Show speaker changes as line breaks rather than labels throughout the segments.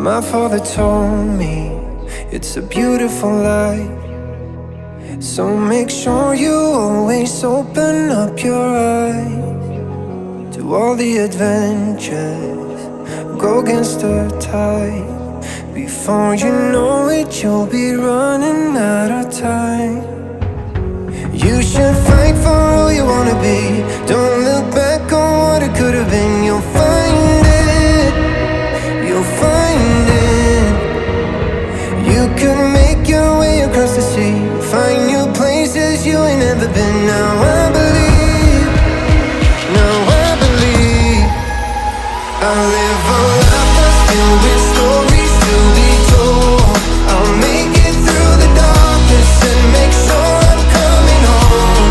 My father told me it's a beautiful life, so make sure you always open up your eyes to all the adventures. Go against the tide. Before you know it, you'll be running out of time. You should fight for who you wanna be. Don't look back on what it could have been. You'll find it, you'll find it. You could make your way across the sea, find new places you ain't never been. Now I believe, now I believe. I live a life that's filled with stories to be told. I'll make it through the darkness and make sure I'm coming home.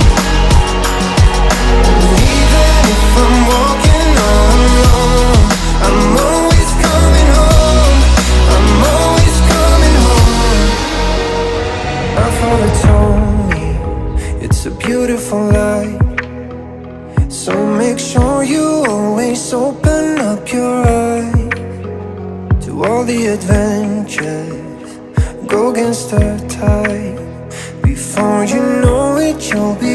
Even if I'm walking all alone, I'm always coming home. I'm always coming home. My father told me it's a beautiful life, so make sure you always open up your eyes to all the adventures. Go against the tide. Before you know it, you'll be